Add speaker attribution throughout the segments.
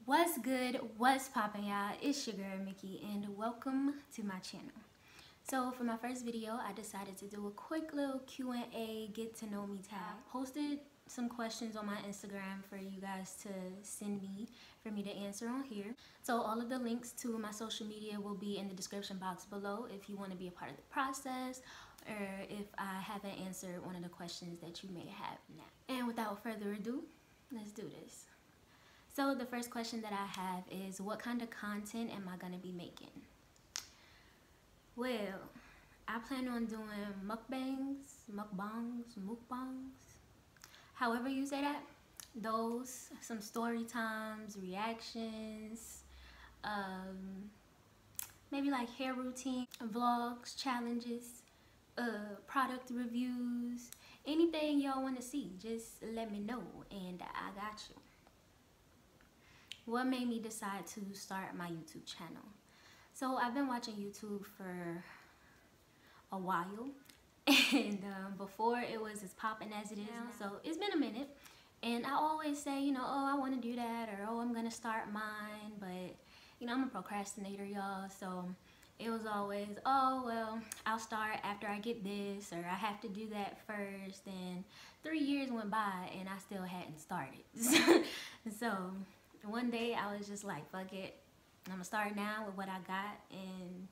Speaker 1: What's good? What's poppin', y'all? It's your girl Mickey and welcome to my channel. So for my first video, I decided to do a quick little Q&A get to know me tag. I posted some questions on my Instagram for you guys to send me for me to answer on here. So all of the links to my social media will be in the description box below if you want to be a part of the process or if I haven't answered one of the questions that you may have now. And without further ado, let's do this. So the first question that I have is, what kind of content am I gonna be making? Well, I plan on doing mukbangs, however you say that. Those, some story times, reactions, maybe like hair routine, vlogs, challenges, product reviews, anything y'all wanna see, just let me know and I got you. What made me decide to start my YouTube channel? So I've been watching YouTube for a while and before it was as popping as it is now, so it's been a minute, and I always say, you know, oh, I want to do that, or oh, I'm gonna start mine, but you know, I'm a procrastinator, y'all, so it was always, oh well, I'll start after I get this, or I have to do that first, and 3 years went by and I still hadn't started. So one day I was just like, fuck it, I'm gonna start now with what I got and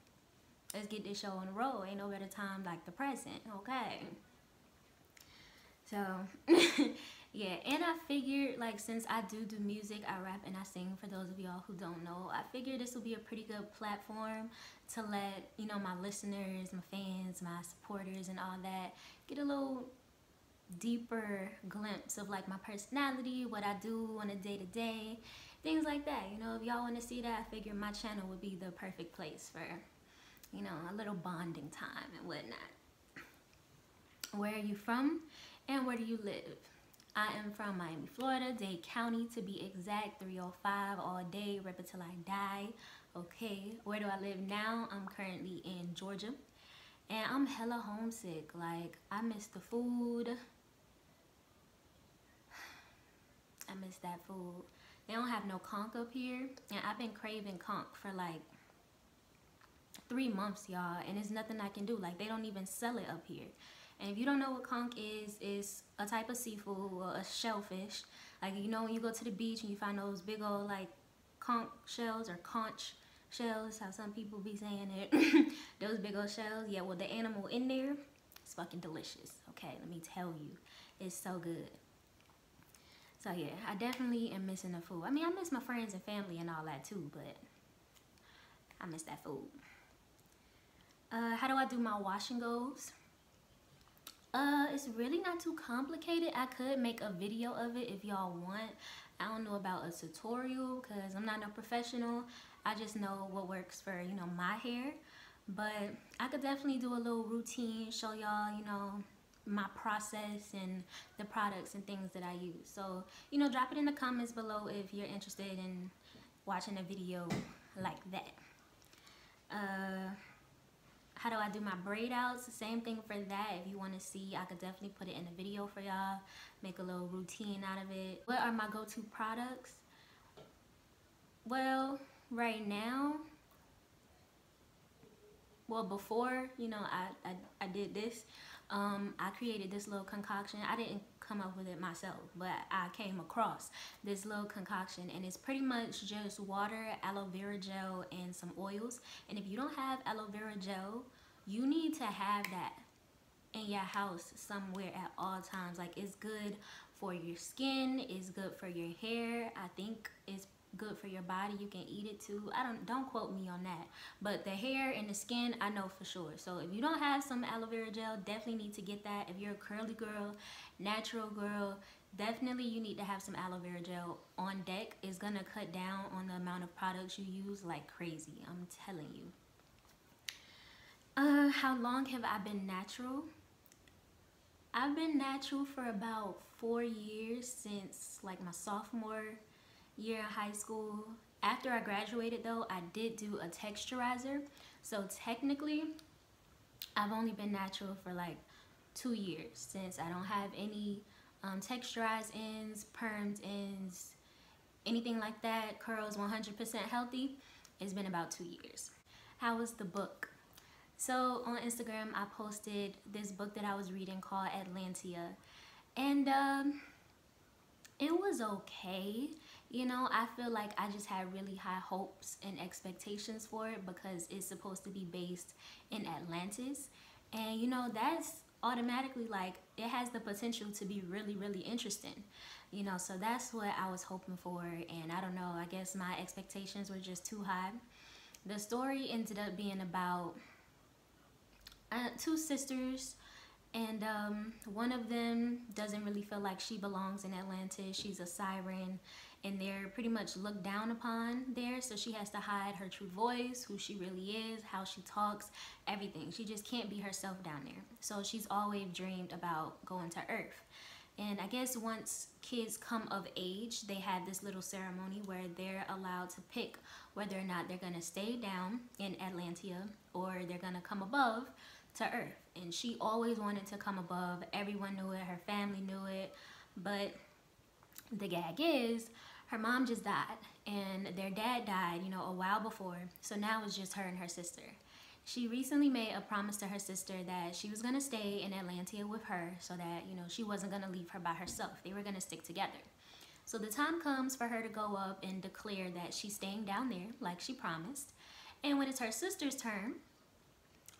Speaker 1: let's get this show on the road. Ain't no better time like the present, okay? So yeah, and I figured, like, since I do music, I rap and I sing, for those of y'all who don't know, I figured this would be a pretty good platform to let, you know, my listeners, my fans, my supporters and all that get a little deeper glimpse of like my personality, what I do on a day-to-day, things like that. You know, if y'all want to see that, I figured my channel would be the perfect place for, you know, a little bonding time and whatnot. Where are you from and where do you live? I am from Miami, Florida, Dade County to be exact, 305 all day, rep it till I die. Okay, where do I live now? I'm currently in Georgia and I'm hella homesick. Like, I miss the food. I miss that food. They don't have no conch up here, and I've been craving conch for like 3 months, y'all, and there's nothing I can do. Like, they don't even sell it up here. And if you don't know what conch is, it's a type of seafood or a shellfish. Like, you know, when you go to the beach and you find those big old like conch shells or conch shells, how some people be saying it. Those big old shells, yeah, well, the animal in there is fucking delicious. Okay, let me tell you, it's so good. So yeah, I definitely am missing the food. I mean, I miss my friends and family and all that too, but I miss that food. How do I do my wash and goes? It's really not too complicated. I could make a video of it if y'all want. I don't know about a tutorial because I'm not no professional. I just know what works for, you know, my hair. But I could definitely do a little routine, show y'all, you know, my process and the products and things that I use. So, you know, drop it in the comments below if you're interested in watching a video like that. How do I do my braid outs? Same thing for that. If you want to see, I could definitely put it in a video for y'all, make a little routine out of it. What are my go-to products? Well, right now, well, before, you know, I did this, I created this little concoction. I didn't come up with it myself, but I came across this little concoction, and it's pretty much just water, aloe vera gel, and some oils. And if you don't have aloe vera gel, you need to have that in your house somewhere at all times. Like, it's good for your skin, it's good for your hair. I think it's good for your body. You can eat it too. Don't quote me on that, but the hair and the skin, I know for sure. So if you don't have some aloe vera gel, definitely need to get that. If you're a curly girl, natural girl, definitely you need to have some aloe vera gel on deck. It's gonna cut down on the amount of products you use like crazy, I'm telling you. How long have I been natural? I've been natural for about 4 years, since like my sophomore year in high school. After I graduated though, I did do a texturizer. So technically, I've only been natural for like 2 years, since I don't have any texturized ends, permed ends, anything like that, curls 100% healthy, it's been about 2 years. How was the book? So on Instagram, I posted this book that I was reading called Atlantia, and it was okay. You know, I feel like I just had really high hopes and expectations for it because it's supposed to be based in Atlantis, and you know, that's automatically like it has the potential to be really, really interesting. You know, so that's what I was hoping for, and I don't know, I guess my expectations were just too high. The story ended up being about two sisters, and one of them doesn't really feel like she belongs in Atlantis. She's a siren, and they're pretty much looked down upon there, so she has to hide her true voice, who she really is, how she talks, everything. She just can't be herself down there. So she's always dreamed about going to Earth. And I guess once kids come of age, they have this little ceremony where they're allowed to pick whether or not they're going to stay down in Atlantia or they're going to come above to Earth. And she always wanted to come above. Everyone knew it. Her family knew it. But the gag is, her mom just died. And their dad died, you know, a while before. So now it's just her and her sister. She recently made a promise to her sister that she was going to stay in Atlantia with her so that, you know, she wasn't going to leave her by herself. They were going to stick together. So the time comes for her to go up and declare that she's staying down there like she promised. And when it's her sister's turn,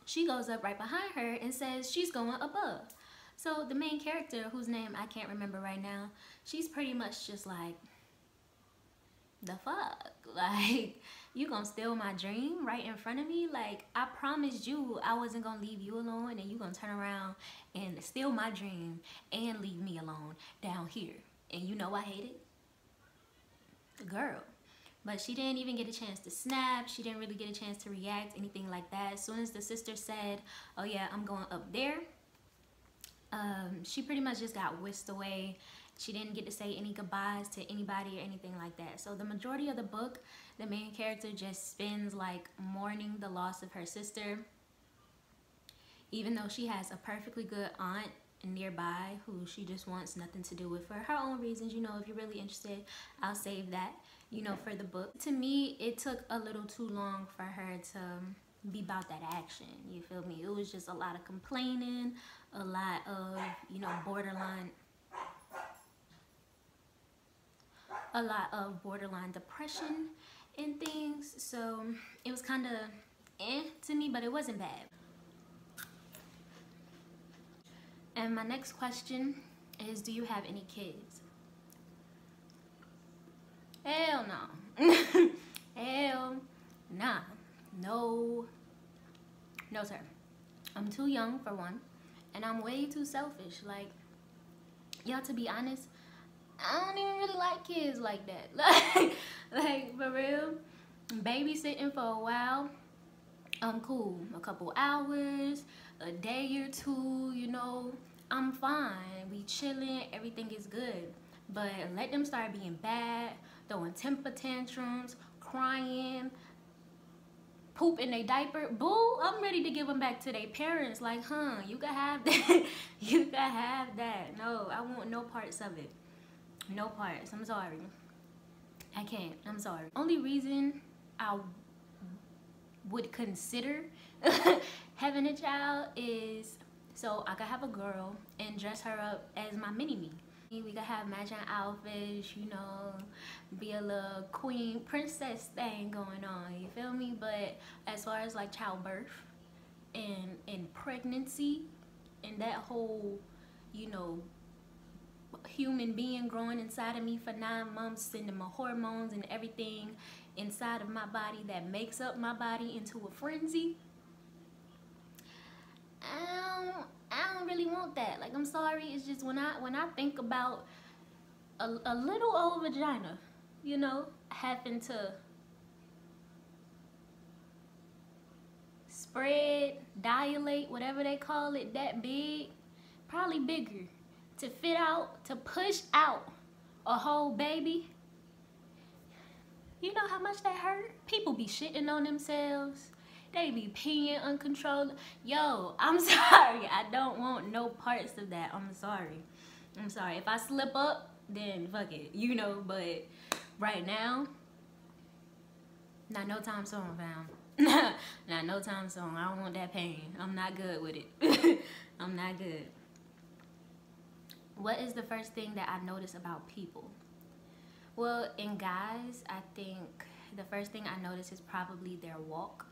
Speaker 1: she goes up right behind her and says she's going above. So the main character, whose name I can't remember right now, she's pretty much just like, the fuck? Like, you gonna steal my dream right in front of me? Like, I promised you I wasn't gonna leave you alone, and you gonna turn around and steal my dream and leave me alone down here. And you know I hate it? The girl. But she didn't even get a chance to snap. She didn't really get a chance to react, anything like that. As soon as the sister said, oh yeah, I'm going up there, she pretty much just got whisked away. She didn't get to say any goodbyes to anybody or anything like that. So the majority of the book, the main character just spends like mourning the loss of her sister, even though she has a perfectly good aunt nearby who she just wants nothing to do with for her own reasons. You know, if you're really interested, I'll save that, you know, for the book. To me, it took a little too long for her to be about that action. You feel me? It was just a lot of complaining, a lot of, you know, borderline depression and things. So it was kind of to me, but it wasn't bad. And my next question is, do you have any kids? Hell no. Hell nah. No sir. I'm too young for one, and I'm way too selfish. Like, y'all, to be honest, I don't even really like kids like that. Like for real, babysitting for a while, I'm cool. A couple hours, a day or two, you know, I'm fine. We chilling, everything is good. But let them start being bad, throwing temper tantrums, crying, poop in their diaper, boo, I'm ready to give them back to their parents. Like, you can have that. You can have that. No, I want no parts of it. No parts. I'm sorry. I can't. I'm sorry. Only reason I would consider having a child is so I could have a girl and dress her up as my mini-me. We could have matching outfits, you know, be a little queen, princess thing going on, you feel me? But as far as like childbirth and pregnancy and that whole, you know, human being growing inside of me for 9 months, sending my hormones and everything inside of my body that makes up my body into a frenzy, I don't really want that. Like, I'm sorry, it's just when I think about a little old vagina, you know, having to spread, dilate, whatever they call it, that big, probably bigger, to fit out, to push out a whole baby. You know how much that hurt? People be shitting on themselves. They be peeing uncontrolled. Yo, I'm sorry. I don't want no parts of that. I'm sorry. I'm sorry. If I slip up, then fuck it. You know, but right now, not no time soon, fam. Not no time soon. I don't want that pain. I'm not good with it. I'm not good. What is the first thing that I notice about people? Well, in guys, I think the first thing I notice is probably their walk.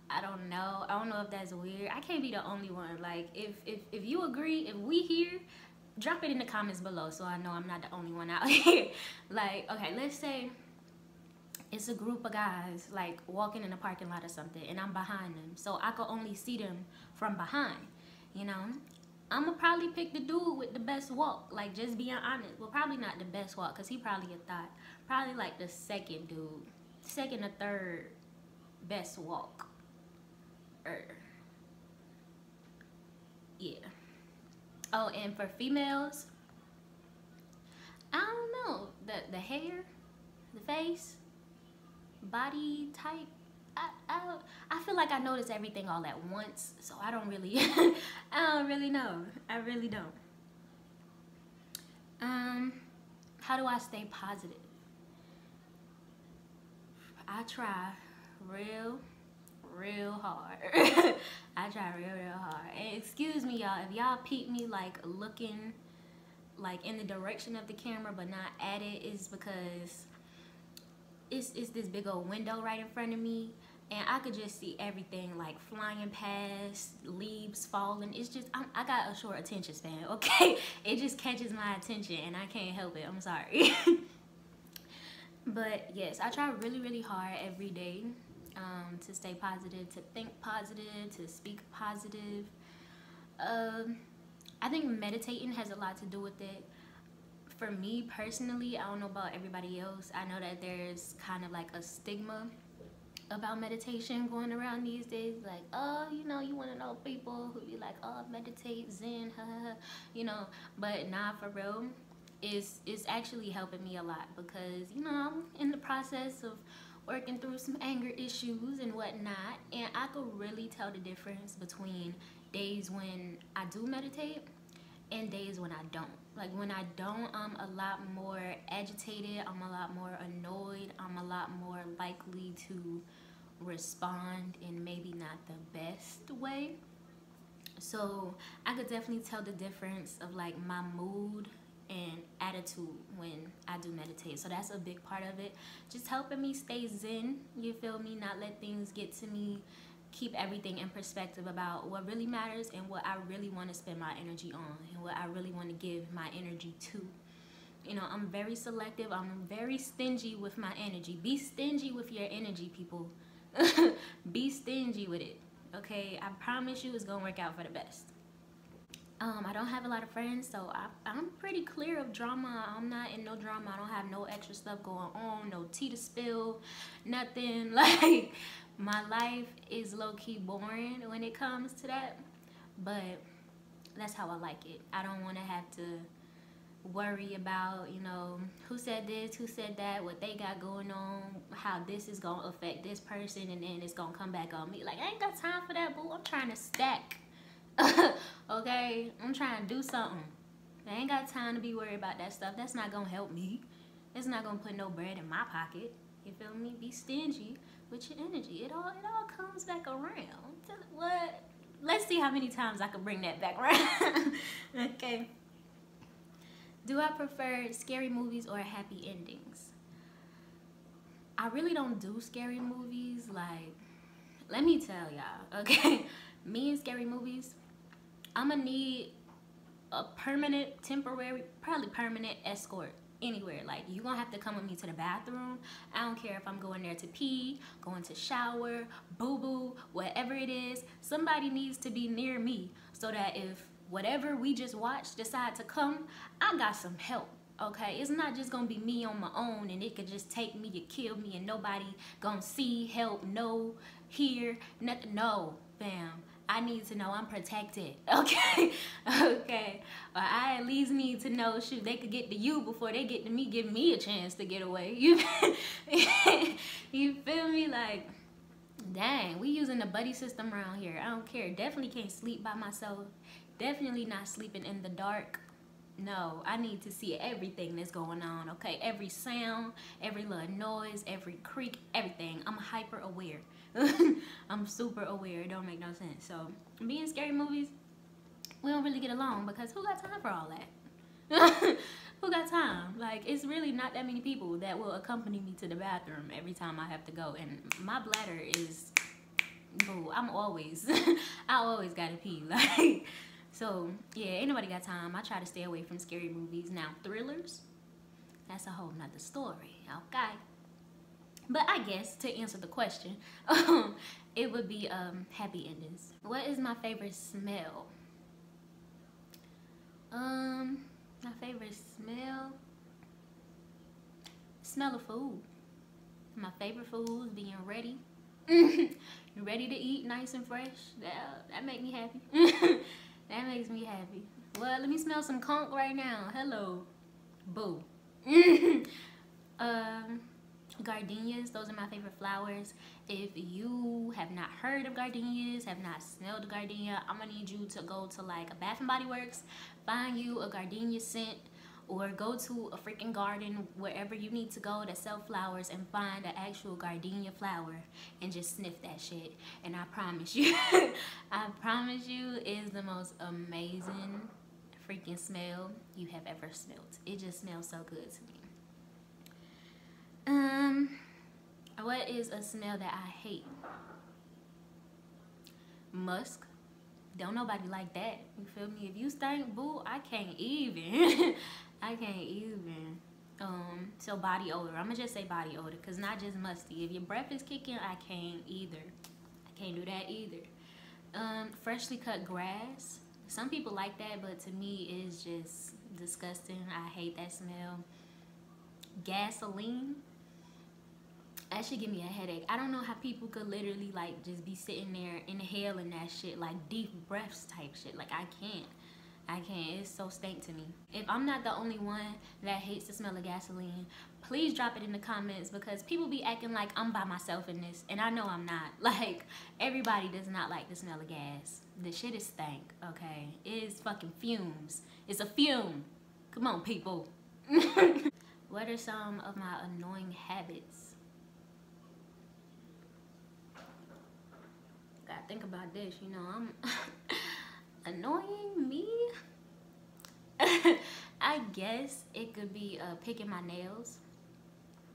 Speaker 1: I don't know if that's weird. I can't be the only one. Like, if you agree, if we here, drop it in the comments below so I know I'm not the only one out here. Like, okay, let's say it's a group of guys like walking in a parking lot or something, and I'm behind them, so I could only see them from behind. You know, I'm gonna probably pick the dude with the best walk. Like, just being honest. Well, probably not the best walk, because he probably a thought. Probably like the second dude, second or third best walk. Yeah. Oh, and for females, I don't know, the hair, the face, body type. I feel like I notice everything all at once, so I don't really I don't really know. I really don't. How do I stay positive? I try real hard. I try real hard. And excuse me, y'all, if y'all peep me like looking like in the direction of the camera but not at it, is because it's this big old window right in front of me, and I could just see everything like flying past, leaves falling. It's just I got a short attention span, okay? It just catches my attention and I can't help it. I'm sorry. But yes, I try really hard every day to stay positive, to think positive, to speak positive. I think meditating has a lot to do with it. For me personally, I don't know about everybody else. I know that there's kind of like a stigma about meditation going around these days. Like, oh, you know, you want to know people who be like, oh, meditate, zen, you know. But nah, for real, it's actually helping me a lot, because, you know, I'm in the process of working through some anger issues and whatnot, and I could really tell the difference between days when I do meditate and days when I don't. Like, when I don't, I'm a lot more agitated, I'm a lot more annoyed, I'm a lot more likely to respond in maybe not the best way. So I could definitely tell the difference of like my mood and attitude when I do meditate. So that's a big part of it, just helping me stay zen, you feel me, not let things get to me, keep everything in perspective about what really matters and what I really want to spend my energy on and what I really want to give my energy to. You know, I'm very selective, I'm very stingy with my energy. Be stingy with your energy, people. Be stingy with it, okay? I promise you it's gonna work out for the best. I don't have a lot of friends, so I'm pretty clear of drama. I'm not in no drama. I don't have no extra stuff going on, no tea to spill, nothing. Like, my life is low-key boring when it comes to that, but that's how I like it. I don't want to have to worry about, you know, who said this, who said that, what they got going on, how this is gonna affect this person, and then it's gonna come back on me. Like, I ain't got time for that, boo. I'm trying to stack. Okay, I'm trying to do something. I ain't got time to be worried about that stuff. That's not gonna help me. It's not gonna put no bread in my pocket. You feel me? Be stingy with your energy. It all comes back around. What? Let's see how many times I can bring that back around. Okay. Do I prefer scary movies or happy endings? I really don't do scary movies. Like, let me tell y'all, okay? Me and scary movies, I'm gonna need a permanent, temporary, probably permanent escort anywhere. Like, you gonna have to come with me to the bathroom. I don't care if I'm going there to pee, going to shower, boo-boo, whatever it is. Somebody needs to be near me so that if whatever we just watched decide to come, I got some help. Okay, it's not just gonna be me on my own and it could just take me to kill me and nobody gonna see, help, know, hear, nothing. No, fam. I need to know I'm protected, okay? Okay, or I at least need to know, shoot, they could get to you before they get to me, give me a chance to get away. You feel me? Like, dang, we using the buddy system around here. I don't care. Definitely can't sleep by myself. Definitely not sleeping in the dark. No, I need to see everything that's going on, okay? Every sound, every little noise, every creak, everything. I'm hyper aware. I'm super aware. It don't make no sense. So, me and scary movies, we don't really get along because who got time for all that? Who got time? Like, it's really not that many people that will accompany me to the bathroom every time I have to go. And my bladder is, boo, I always gotta pee. Like, so, yeah, ain't nobody got time. I try to stay away from scary movies. Now, thrillers, that's a whole nother story, okay? But I guess, to answer the question, it would be happy endings. What is my favorite smell? My favorite smell of food. My favorite foods being ready. Ready to eat, nice and fresh. That makes me happy. That makes me happy. Well, let me smell some conch right now. Hello. Boo. Gardenias, those are my favorite flowers. If you have not heard of gardenias, have not smelled a gardenia, I'm gonna need you to go to like a Bath and Body Works, find you a gardenia scent, or go to a freaking garden, wherever you need to go that sell flowers, and find an actual gardenia flower and just sniff that shit. And I promise you, I promise you, it's the most amazing freaking smell you have ever smelled. It just smells so good to me. What is a smell that I hate? Musk. Don't nobody like that. You feel me? If you stink, boo, I can't even. I can't even. So body odor. I'm gonna just say body odor, cause not just musty. If your breath is kicking, I can't either. I can't do that either. Freshly cut grass. Some people like that, but to me, it's just disgusting. I hate that smell. Gasoline. That should give me a headache. I don't know how people could literally like just be sitting there inhaling that shit, like deep breaths type shit. Like I can't. It's so stank to me. If I'm not the only one that hates the smell of gasoline, please drop it in the comments, because people be acting like I'm by myself in this, and I know I'm not. Like, everybody does not like the smell of gas. The shit is stank, okay? It is fucking fumes. It's a fume. Come on, people. What are some of my annoying habits? Gotta think about this, you know, I'm annoying me. I guess it could be picking my nails.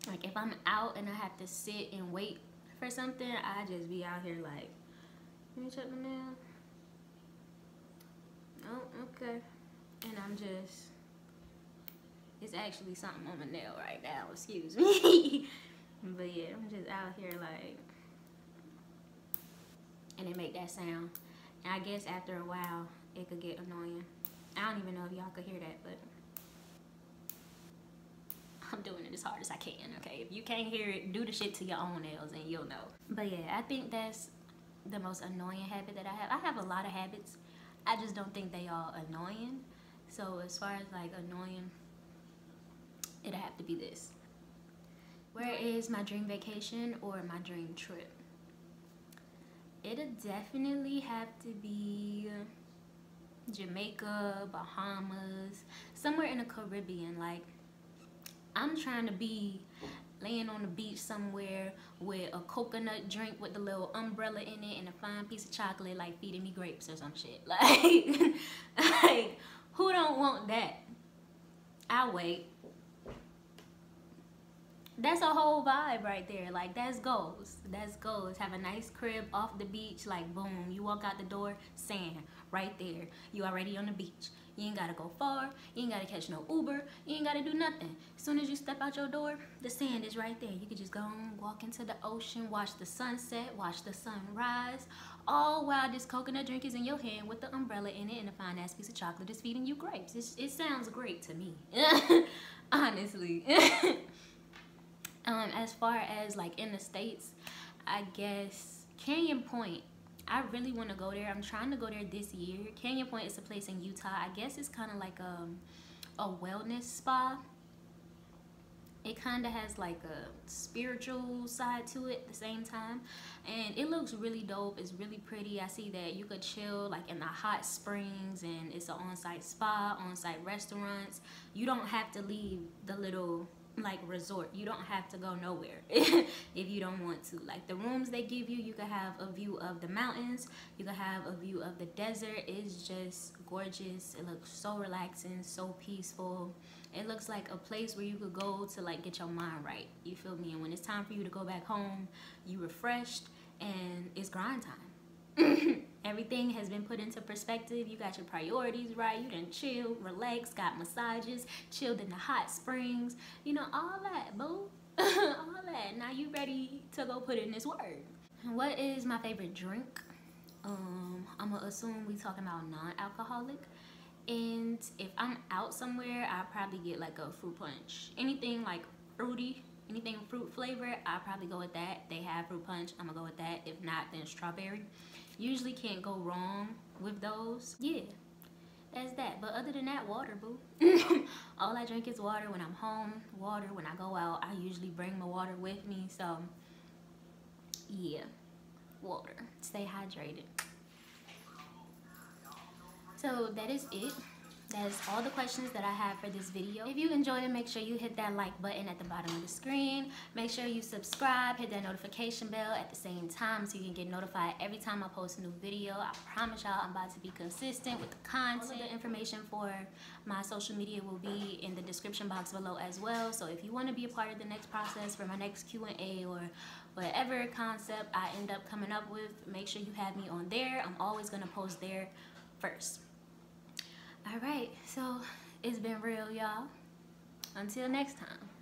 Speaker 1: Like if I'm out and I have to sit and wait for something, I just be out here like, let me check my nail. Oh, okay. And I'm just, it's actually something on my nail right now, excuse me. But yeah, I'm just out here like, and it make that sound. And I guess after a while, it could get annoying. I don't even know if y'all could hear that, but I'm doing it as hard as I can, okay? If you can't hear it, do the shit to your own nails and you'll know. But yeah, I think that's the most annoying habit that I have. I have a lot of habits. I just don't think they all annoying. So as far as like annoying, it'll have to be this. Where is my dream vacation or my dream trip? It'll definitely have to be Jamaica, Bahamas, somewhere in the Caribbean. Like, I'm trying to be laying on the beach somewhere with a coconut drink with the little umbrella in it and a fine piece of chocolate, like feeding me grapes or some shit. Like who don't want that? I'll wait. That's a whole vibe right there. Like, that's goals. That's goals. Have a nice crib off the beach. Like, boom. You walk out the door, sand right there. You already on the beach. You ain't gotta go far. You ain't gotta catch no Uber. You ain't gotta do nothing. As soon as you step out your door, the sand is right there. You could just go and walk into the ocean, watch the sunset, watch the sunrise, all while this coconut drink is in your hand with the umbrella in it and a fine ass piece of chocolate is feeding you grapes. It sounds great to me. Honestly. As far as like in the States, I guess Canyon Point. I really want to go there. I'm trying to go there this year. Canyon Point is a place in Utah. I guess it's kind of like a wellness spa. It kind of has like a spiritual side to it at the same time, and it looks really dope. It's really pretty. I see that you could chill like in the hot springs, and it's an on-site spa, on-site restaurants. You don't have to leave the little like resort. You don't have to go nowhere if you don't want to. Like the rooms they give you, you could have a view of the mountains, you could have a view of the desert. It's just gorgeous. It looks so relaxing, so peaceful. It looks like a place where you could go to like get your mind right, you feel me? And when it's time for you to go back home, you refreshed and it's grind time. Everything has been put into perspective. You got your priorities right. You done chill, relax, got massages, chilled in the hot springs. You know, all that, boo. All that. Now you ready to go put in this work. What is my favorite drink? I'm gonna assume we talking about non-alcoholic. And if I'm out somewhere, I'll probably get like a fruit punch. Anything like fruity, anything fruit flavor, I'll probably go with that. They have fruit punch, I'm gonna go with that. If not, then strawberry. Usually can't go wrong with those. Yeah, that's that. But other than that, water, boo. All I drink is water when I'm home, water when I go out. I usually bring my water with me, so yeah, water. Stay hydrated. So that is it. That is all the questions that I have for this video. If you enjoyed it, make sure you hit that like button at the bottom of the screen. Make sure you subscribe, hit that notification bell at the same time so you can get notified every time I post a new video. I promise y'all I'm about to be consistent with the content. All of the information for my social media will be in the description box below as well. So if you want to be a part of the next process for my next Q&A or whatever concept I end up coming up with, make sure you have me on there. I'm always going to post there first. All right, so it's been real, y'all. Until next time.